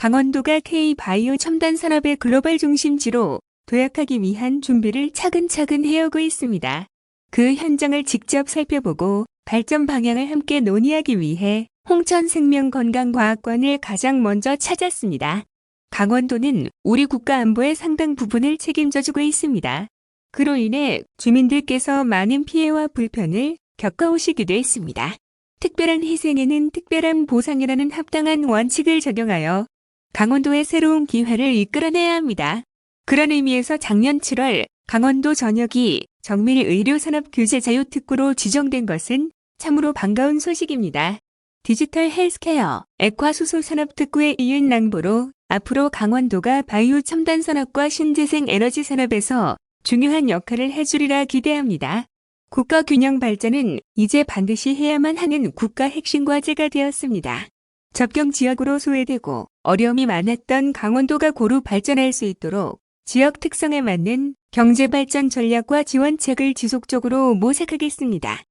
강원도가 K-바이오 첨단 산업의 글로벌 중심지로 도약하기 위한 준비를 차근차근 해오고 있습니다. 그 현장을 직접 살펴보고 발전 방향을 함께 논의하기 위해 홍천생명건강과학관을 가장 먼저 찾았습니다. 강원도는 우리 국가 안보의 상당 부분을 책임져주고 있습니다. 그로 인해 주민들께서 많은 피해와 불편을 겪어오시기도 했습니다. 특별한 희생에는 특별한 보상이라는 합당한 원칙을 적용하여 강원도의 새로운 기회를 이끌어내야 합니다. 그런 의미에서 작년 7월 강원도 전역이 정밀의료산업규제자유특구로 지정된 것은 참으로 반가운 소식입니다. 디지털 헬스케어, 액화수소산업특구에 이은 낭보로 앞으로 강원도가 바이오 첨단 산업과 신재생 에너지 산업에서 중요한 역할을 해주리라 기대합니다. 국가 균형 발전은 이제 반드시 해야만 하는 국가 핵심 과제가 되었습니다. 접경 지역으로 소외되고 어려움이 많았던 강원도가 고루 발전할 수 있도록 지역 특성에 맞는 경제발전 전략과 지원책을 지속적으로 모색하겠습니다.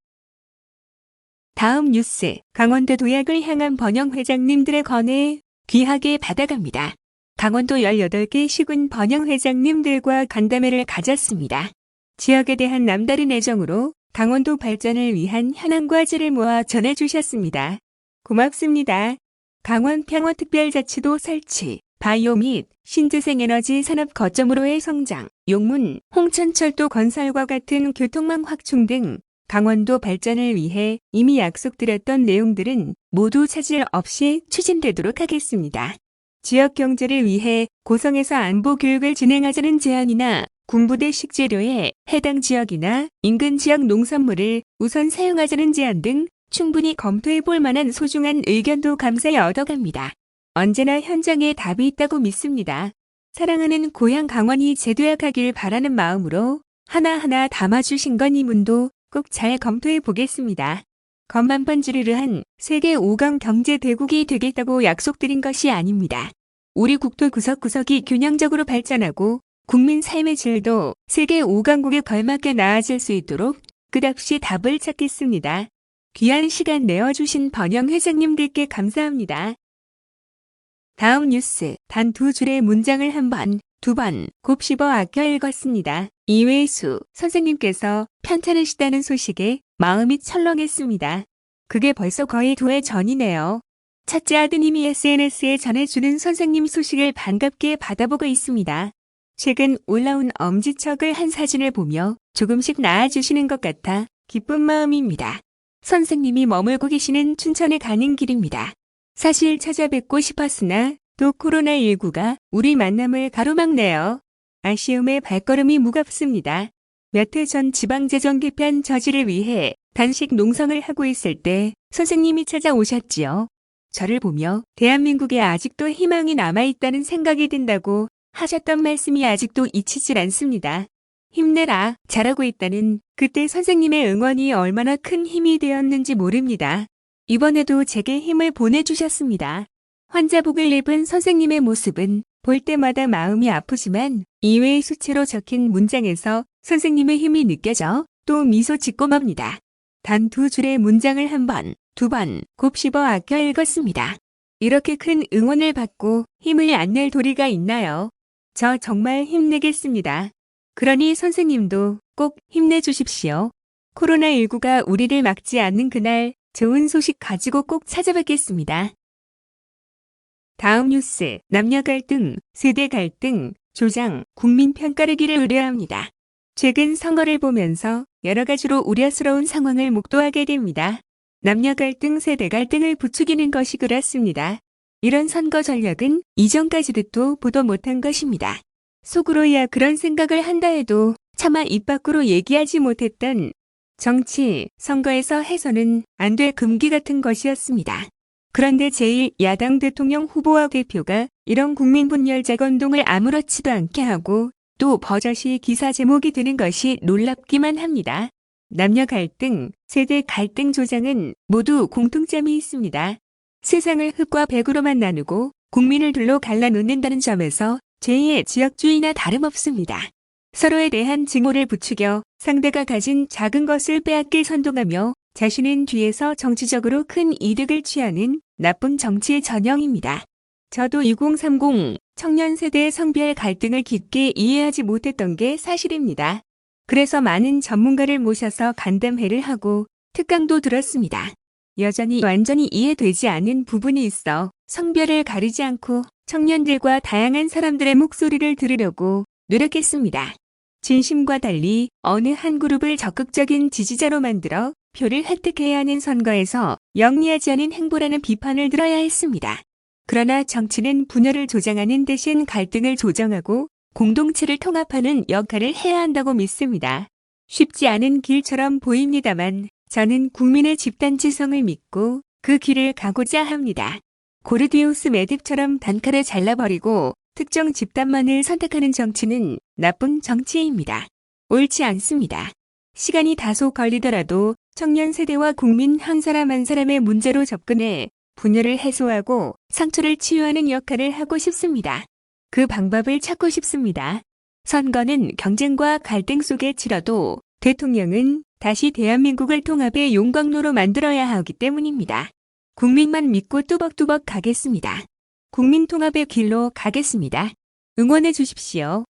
다음 뉴스, 강원도 도약을 향한 번영 회장님들의 건에 귀하게 받아갑니다. 강원도 18개 시군 번영 회장님들과 간담회를 가졌습니다. 지역에 대한 남다른 애정으로 강원도 발전을 위한 현안 과제를 모아 전해주셨습니다. 고맙습니다. 강원 평화특별자치도 설치, 바이오 및 신재생에너지 산업 거점으로의 성장, 용문, 홍천철도 건설과 같은 교통망 확충 등 강원도 발전을 위해 이미 약속드렸던 내용들은 모두 차질 없이 추진되도록 하겠습니다. 지역 경제를 위해 고성에서 안보 교육을 진행하자는 제안이나 군부대 식재료에 해당 지역이나 인근 지역 농산물을 우선 사용하자는 제안 등 충분히 검토해 볼 만한 소중한 의견도 감사히 얻어갑니다. 언제나 현장에 답이 있다고 믿습니다. 사랑하는 고향 강원이 재도약하길 바라는 마음으로 하나하나 담아주신 건의문도 꼭 잘 검토해 보겠습니다. 겉만 번지르르한 세계 5강 경제 대국이 되겠다고 약속드린 것이 아닙니다. 우리 국토 구석구석이 균형적으로 발전하고 국민 삶의 질도 세계 5강국에 걸맞게 나아질 수 있도록 끝없이 답을 찾겠습니다. 귀한 시간 내어주신 번영 회장님들께 감사합니다. 다음 뉴스, 단 두 줄의 문장을 한 번, 두 번 곱씹어 아껴 읽었습니다. 이회수 선생님께서 편찮으시다는 소식에 마음이 철렁했습니다. 그게 벌써 거의 2해 전이네요. 첫째 아드님이 SNS에 전해주는 선생님 소식을 반갑게 받아보고 있습니다. 최근 올라온 엄지척을 한 사진을 보며 조금씩 나아지시는 것 같아 기쁜 마음입니다. 선생님이 머물고 계시는 춘천에 가는 길입니다. 사실 찾아뵙고 싶었으나 또 코로나19가 우리 만남을 가로막네요. 아쉬움에 발걸음이 무겁습니다. 몇 해 전 지방재정 개편 저지를 위해 단식 농성을 하고 있을 때 선생님이 찾아오셨지요. 저를 보며 대한민국에 아직도 희망이 남아있다는 생각이 든다고 하셨던 말씀이 아직도 잊히질 않습니다. 힘내라, 잘하고 있다는 그때 선생님의 응원이 얼마나 큰 힘이 되었는지 모릅니다. 이번에도 제게 힘을 보내주셨습니다. 환자복을 입은 선생님의 모습은 볼 때마다 마음이 아프지만 이외의 수치로 적힌 문장에서 선생님의 힘이 느껴져 또 미소 짓고 맙니다. 단 두 줄의 문장을 한 번, 두 번 곱씹어 아껴 읽었습니다. 이렇게 큰 응원을 받고 힘을 안 낼 도리가 있나요? 저 정말 힘내겠습니다. 그러니 선생님도 꼭 힘내주십시오. 코로나19가 우리를 막지 않는 그날 좋은 소식 가지고 꼭 찾아뵙겠습니다. 다음 뉴스, 남녀 갈등, 세대 갈등, 조장, 국민 평가르기를 우려합니다. 최근 선거를 보면서 여러 가지로 우려스러운 상황을 목도하게 됩니다. 남녀 갈등, 세대 갈등을 부추기는 것이 그렇습니다. 이런 선거 전략은 이전까지도 보도 못한 것입니다. 속으로야 그런 생각을 한다 해도 차마 입 밖으로 얘기하지 못했던 정치, 선거에서 해서는 안 될 금기 같은 것이었습니다. 그런데 제1야당 대통령 후보와 대표가 이런 국민분열 재건동을 아무렇지도 않게 하고 또 버젓이 기사 제목이 되는 것이 놀랍기만 합니다. 남녀 갈등, 세대 갈등 조장은 모두 공통점이 있습니다. 세상을 흑과 백으로만 나누고 국민을 둘로 갈라놓는다는 점에서 제2의 지역주의나 다름없습니다. 서로에 대한 증오를 부추겨 상대가 가진 작은 것을 빼앗길 선동하며 자신은 뒤에서 정치적으로 큰 이득을 취하는 나쁜 정치의 전형입니다. 저도 2030 청년 세대의 성별 갈등을 깊게 이해하지 못했던 게 사실입니다. 그래서 많은 전문가를 모셔서 간담회를 하고 특강도 들었습니다. 여전히 완전히 이해되지 않는 부분이 있어 성별을 가리지 않고 청년들과 다양한 사람들의 목소리를 들으려고 노력했습니다. 진심과 달리 어느 한 그룹을 적극적인 지지자로 만들어 표를 획득해야 하는 선거에서 영리하지 않은 행보라는 비판을 들어야 했습니다. 그러나 정치는 분열을 조장하는 대신 갈등을 조정하고 공동체를 통합하는 역할을 해야 한다고 믿습니다. 쉽지 않은 길처럼 보입니다만 저는 국민의 집단지성을 믿고 그 길을 가고자 합니다. 고르디우스 매듭처럼 단칼에 잘라버리고 특정 집단만을 선택하는 정치는 나쁜 정치입니다. 옳지 않습니다. 시간이 다소 걸리더라도 청년 세대와 국민 한 사람 한 사람의 문제로 접근해 분열을 해소하고 상처를 치유하는 역할을 하고 싶습니다. 그 방법을 찾고 싶습니다. 선거는 경쟁과 갈등 속에 치러도 대통령은 다시 대한민국을 통합의 용광로로 만들어야 하기 때문입니다. 국민만 믿고 뚜벅뚜벅 가겠습니다. 국민 통합의 길로 가겠습니다. 응원해 주십시오.